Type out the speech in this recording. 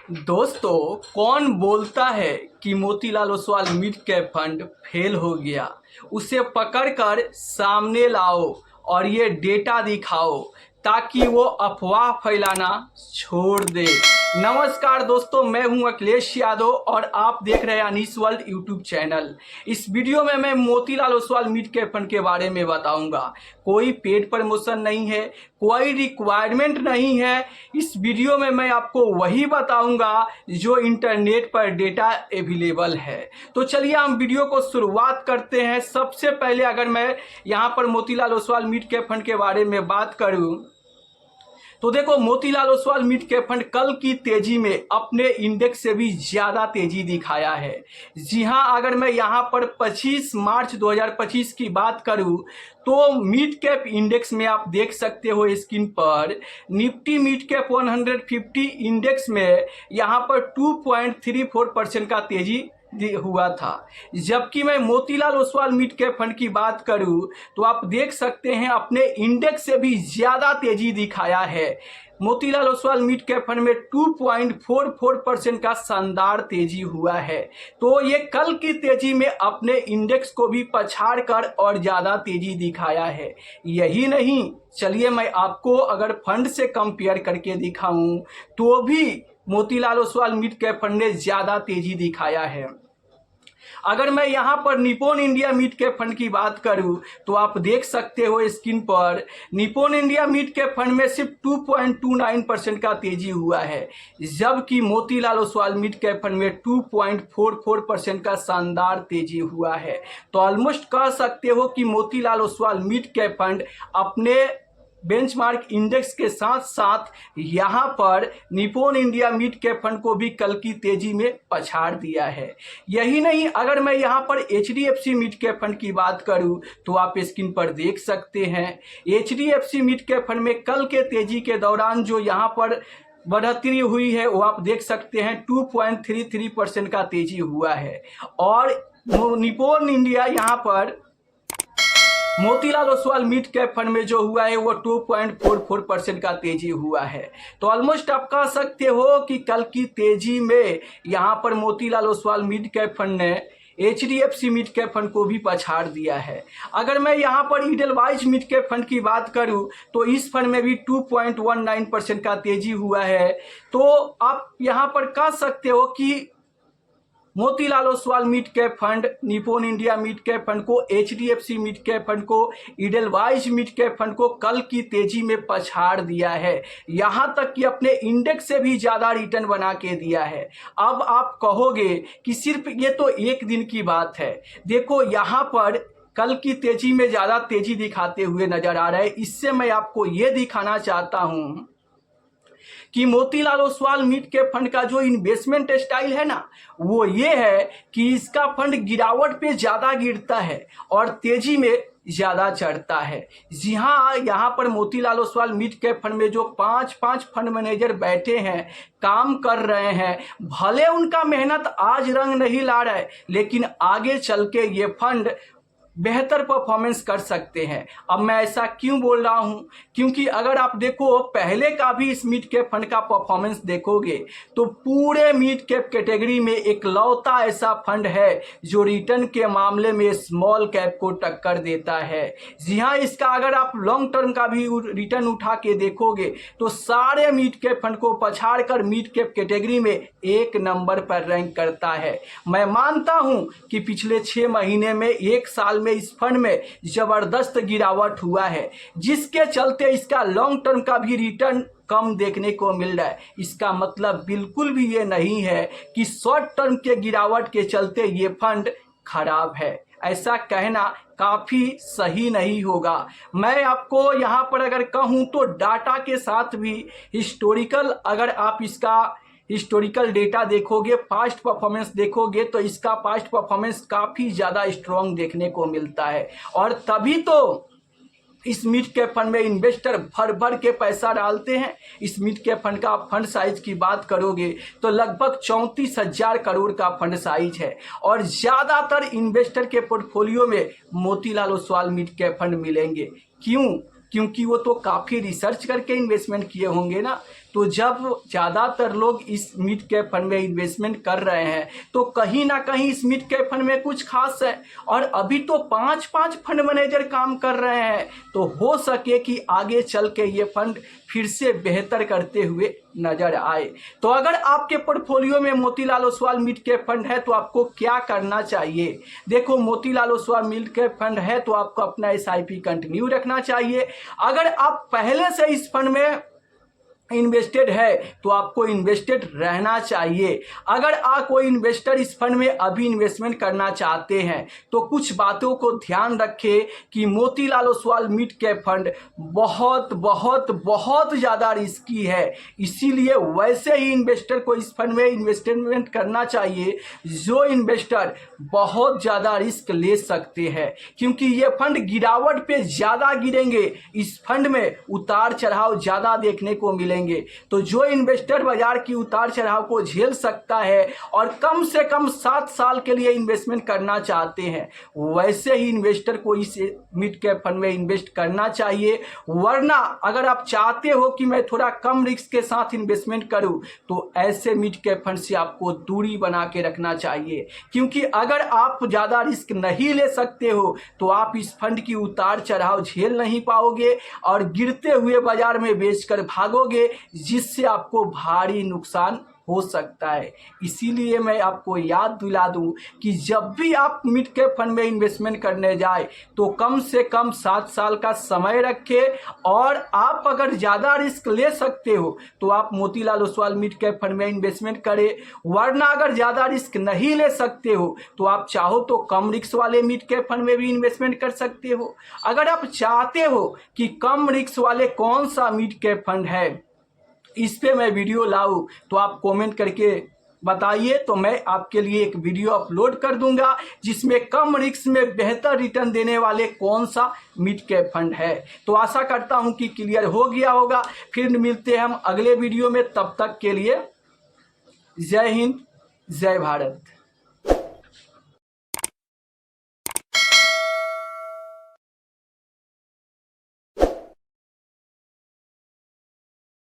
दोस्तों, कौन बोलता है कि Motilal Oswal mid cap fund fail हो गया? उसे पकड़कर सामने लाओ और ये डेटा दिखाओ ताकि वो अफवाह फैलाना छोड़ दे। नमस्कार दोस्तों, मैं हूं अखिलेश यादव और आप देख रहे हैं अनीस वर्ल्ड यूट्यूब चैनल। इस वीडियो में मैं Motilal Oswal mid cap fund के बारे में बताऊंगा। कोई पेड प्रमोशन नहीं है, कोई रिक्वायरमेंट नहीं है। इस वीडियो में मैं आपको वही बताऊंगा जो इंटरनेट पर डेटा अवेलेबल है। तो चलिए हम वीडियो को शुरुआत करते हैं। सबसे पहले अगर मैं यहाँ पर Motilal Oswal mid cap fund के बारे में बात करूं तो देखो, Motilal Oswal mid cap fund कल की तेजी में अपने इंडेक्स से भी ज्यादा तेजी दिखाया है। जी हां, अगर मैं यहां पर 25 मार्च 2025 की बात करूं तो मिड कैप इंडेक्स में आप देख सकते हो स्क्रीन पर, निफ्टी मिड कैप 150 इंडेक्स में यहां पर 2.34% का तेजी हुआ था। जबकि मैं Motilal Oswal mid cap fund की बात करूं तो आप देख सकते हैं अपने इंडेक्स से भी ज्यादा तेजी दिखाया है। Motilal Oswal mid cap fund में 2.44% का शानदार तेजी हुआ है। तो ये कल की तेजी में अपने इंडेक्स को भी पछाड़ कर और ज्यादा तेजी दिखाया है। यही नहीं, चलिए मैं आपको अगर फंड से कंपेयर करके दिखाऊं तो भी Motilal Oswal mid cap fund ने ज्यादा तेजी दिखाया है। अगर मैं यहां पर Nippon India mid cap fund की बात करूं तो आप देख सकते हो स्क्रीन पर, Nippon India mid cap fund में सिर्फ 2.29% का तेजी हुआ है, जबकि Motilal Oswal mid cap fund में 2.44% का शानदार तेजी हुआ है। तो ऑलमोस्ट कह सकते हो कि Motilal Oswal mid cap fund अपने बेंचमार्क इंडेक्स के साथ साथ यहां पर Nippon India mid cap fund को भी कल की तेजी में पछाड़ दिया है। यही नहीं, अगर मैं यहां पर एचडीएफसी मिड कैप फंड की बात करूं तो आप स्क्रीन पर देख सकते हैं एचडीएफसी मिड कैप फंड में कल के तेजी के दौरान जो यहां पर बढ़ोतरी हुई है वो आप देख सकते हैं 2.33% का तेजी हुआ है। और निप्पॉन इंडिया यहां पर Motilal Oswal mid cap fund में जो हुआ है वो 2.44% का तेजी हुआ है। तो ऑलमोस्ट आप कह सकते हो कि कल की तेजी में यहां पर Motilal Oswal mid cap fund ने एचडीएफसी मिड कैप फंड को भी पछाड़ दिया है। अगर मैं यहां पर ईडलवाइज मिड कैप फंड की बात करूं तो इस फंड में भी 2.19% का तेजी हुआ है। तो आप यहां पर कह सकते हो कि Motilal Oswal mid cap fund Nippon India mid cap fund को, एचडीएफसी मिड कैप फंड को, ईडलवाइज मिड कैप फंड को कल की तेजी में पछाड़ दिया है। यहां तक कि अपने इंडेक्स से भी ज्यादा रिटर्न बना के दिया है। अब आप कहोगे कि सिर्फ ये तो एक दिन की बात है। देखो, यहां पर कल की तेजी में ज्यादा तेजी दिखाते हुए नजर आ रहा है। इससे मैं आपको ये दिखाना चाहता हूं कि Motilal Oswal mid cap fund का जो इन्वेस्टमेंट स्टाइल है ना, वो ये है कि इसका फंड गिरावट पे ज्यादा गिरता है और तेजी में ज्यादा चढ़ता है। जी हाँ, यहाँ पर Motilal Oswal mid cap fund में जो पांच फंड मैनेजर बैठे हैं, काम कर रहे हैं, भले उनका मेहनत आज रंग नहीं ला रहा है, लेकिन आगे चल के ये फंड बेहतर परफॉर्मेंस कर सकते हैं। अब मैं ऐसा क्यों बोल रहा हूं? क्योंकि अगर आप देखो पहले का भी इस मिड कैप फंड का परफॉर्मेंस देखोगे तो पूरे मिड कैप कैटेगरी में एक लौता ऐसा फंड है जो रिटर्न के मामले में स्मॉल कैप को टक्कर देता है। जी हाँ, इसका अगर आप लॉन्ग टर्म का भी रिटर्न उठा के देखोगे तो सारे मिड कैप फंड को पछाड़ कर मिड कैप कैटेगरी में एक नंबर पर रैंक करता है। मैं मानता हूं कि पिछले 6 महीने में, एक साल में इस फंड में जबरदस्त गिरावट हुआ है, जिसके चलते इसका लॉन्ग टर्म का भी रिटर्न कम देखने को मिल रहा है। इसका मतलब बिल्कुल भी ये नहीं है कि शॉर्ट टर्म के गिरावट के चलते ये फंड खराब है। ऐसा कहना काफी सही नहीं होगा। मैं आपको यहां पर अगर कहूं तो डाटा के साथ भी हिस्टोरिकल, अगर आप इसका हिस्टोरिकल डेटा देखोगे, पास्ट परफॉर्मेंस देखोगे तो इसका पास्ट परफॉर्मेंस काफ़ी ज़्यादा स्ट्रॉन्ग देखने को मिलता है। और तभी तो इस मिड कैप फंड में इन्वेस्टर भर भर के पैसा डालते हैं। इस मिड कैप फंड का फंड साइज की बात करोगे तो लगभग 34,000 करोड़ का फंड साइज है और ज़्यादातर इन्वेस्टर के पोर्टफोलियो में Motilal Oswal mid cap fund मिलेंगे। क्यों? क्योंकि वो तो काफ़ी रिसर्च करके इन्वेस्टमेंट किए होंगे ना। तो जब ज़्यादातर लोग इस मिड कैप फंड में इन्वेस्टमेंट कर रहे हैं तो कहीं ना कहीं इस मिड कैप फंड में कुछ खास है। और अभी तो 5 फंड मैनेजर काम कर रहे हैं, तो हो सके कि आगे चल के ये फंड फिर से बेहतर करते हुए नजर आए। तो अगर आपके पोर्टफोलियो में Motilal Oswal mid cap fund है तो आपको क्या करना चाहिए। देखो, Motilal Oswal mid cap fund है तो आपको अपना SIP कंटिन्यू रखना चाहिए। अगर आप पहले से इस फंड में इन्वेस्टेड है तो आपको इन्वेस्टेड रहना चाहिए। अगर आप कोई इन्वेस्टर इस फंड में अभी इन्वेस्टमेंट करना चाहते हैं तो कुछ बातों को ध्यान रखें कि Motilal Oswal mid cap fund बहुत बहुत बहुत ज़्यादा रिस्की है। इसीलिए वैसे ही इन्वेस्टर को इस फंड में इन्वेस्टमेंट करना चाहिए जो इन्वेस्टर बहुत ज़्यादा रिस्क ले सकते हैं, क्योंकि ये फंड गिरावट पे ज़्यादा गिरेंगे। इस फंड में उतार चढ़ाव ज़्यादा देखने को मिलेंगे। तो जो इन्वेस्टर बाजार की उतार चढ़ाव को झेल सकता है और कम से कम 7 साल के लिए इन्वेस्टमेंट करना चाहते हैं, वैसे ही इन्वेस्टर को इस मिड कैप फंड में इन्वेस्ट करना चाहिए। वरना अगर आप चाहते हो कि मैं थोड़ा कम रिस्क के साथ इन्वेस्टमेंट करूं तो ऐसे मिड कैप फंड से आपको दूरी बना के रखना चाहिए, क्योंकि अगर आप ज़्यादा रिस्क नहीं ले सकते हो तो आप इस फंड की उतार चढ़ाव झेल नहीं पाओगे और गिरते हुए बाजार में बेचकर भागोगे, जिससे आपको भारी नुकसान हो सकता है। इसीलिए मैं आपको याद दिला दूं कि जब भी आप मिड कैप फंड में इन्वेस्टमेंट करने जाए तो कम से कम 7 साल का समय रखें। और आप अगर ज़्यादा रिस्क ले सकते हो तो आप Motilal Oswal mid cap fund में इन्वेस्टमेंट करें। वरना अगर ज़्यादा रिस्क नहीं ले सकते हो तो आप चाहो तो कम रिस्क वाले मिड कैप फंड में भी इन्वेस्टमेंट कर सकते हो। अगर आप चाहते हो कि कम रिस्क वाले कौन सा मिड कैप फंड है, इस पे मैं वीडियो लाऊं, तो आप कमेंट करके बताइए, तो मैं आपके लिए एक वीडियो अपलोड कर दूंगा जिसमें कम रिस्क में बेहतर रिटर्न देने वाले कौन सा मिड कैप फंड है। तो आशा करता हूं कि क्लियर हो गया होगा। फिर मिलते हैं हम अगले वीडियो में, तब तक के लिए जय हिंद, जय भारत।